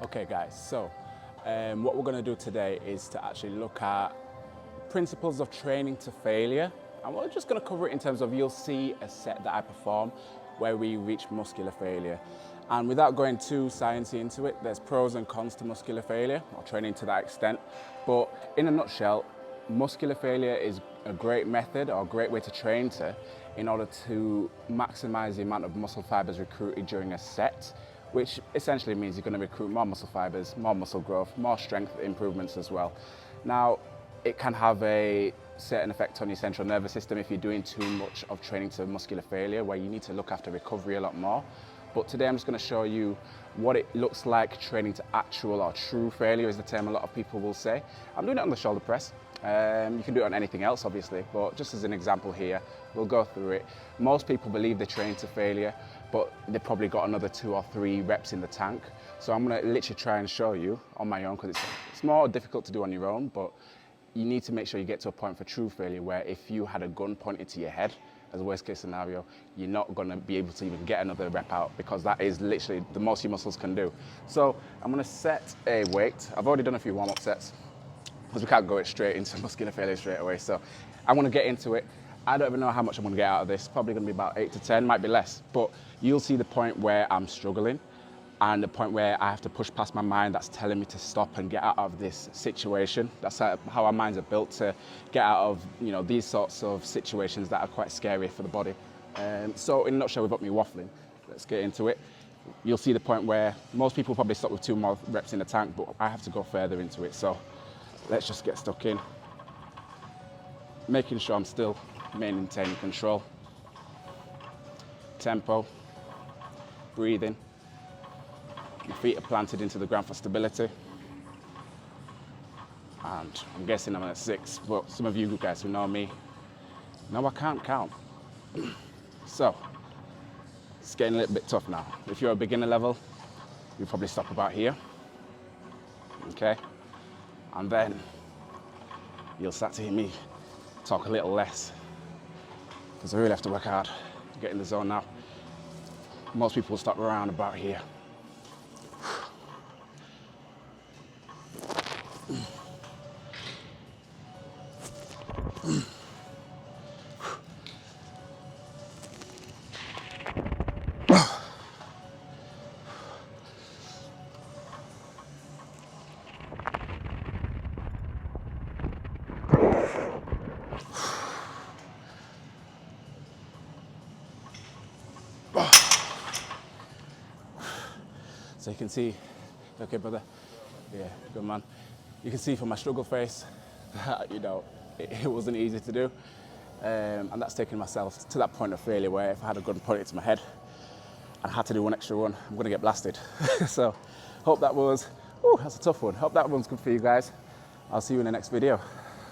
Okay guys, so what we're going to do today is to actually look at principles of training to failure, and we're just going to cover it in terms of, you'll see a set that I perform where we reach muscular failure. And without going too sciencey into it, there's pros and cons to muscular failure, or training to that extent. But in a nutshell, muscular failure is a great method or a great way to train to in order to maximize the amount of muscle fibers recruited during a set, which essentially means you're going to recruit more muscle fibers, more muscle growth, more strength improvements as well. Now, it can have a certain effect on your central nervous system if you're doing too much of training to muscular failure, where you need to look after recovery a lot more. But today I'm just going to show you what it looks like training to actual or true failure, is the term a lot of people will say. I'm doing it on the shoulder press. You can do it on anything else, obviously, but just as an example here, we'll go through it. Most people believe they train to failure, but they've probably got another 2 or 3 reps in the tank. So I'm going to literally try and show you on my own, because it's more difficult to do on your own, but you need to make sure you get to a point for true failure where if you had a gun pointed to your head, as a worst case scenario, you're not going to be able to even get another rep out, because that is literally the most your muscles can do. So I'm going to set a weight. I've already done a few warm-up sets, because we can't go straight into muscular failure straight away. So I'm going to get into it. I don't even know how much I'm going to get out of this. Probably going to be about 8 to 10, might be less. But you'll see the point where I'm struggling, and the point where I have to push past my mind that's telling me to stop and get out of this situation. That's how our minds are built, to get out of, you know, these sorts of situations that are quite scary for the body. So in a nutshell, we've got me waffling. Let's get into it. You'll see the point where most people probably stop with 2 more reps in the tank, but I have to go further into it. So let's just get stuck in, making sure I'm still maintaining control, tempo, breathing. My feet are planted into the ground for stability. And I'm guessing I'm at 6, but some of you guys who know me know I can't count. So it's getting a little bit tough now. If you're a beginner level, you'll probably stop about here. Okay? And then you'll start to hear me talk a little less, because I really have to work hard to get in the zone now. Most people will stop around about here. So you can see, okay brother, yeah, good man. You can see from my struggle face that, you know, it wasn't easy to do. And that's taking myself to that point of failure where if I had a gun pointed to my head and had to do one extra one, I'm gonna get blasted. So hope that was, that's a tough one. Hope that one's good for you guys. I'll see you in the next video.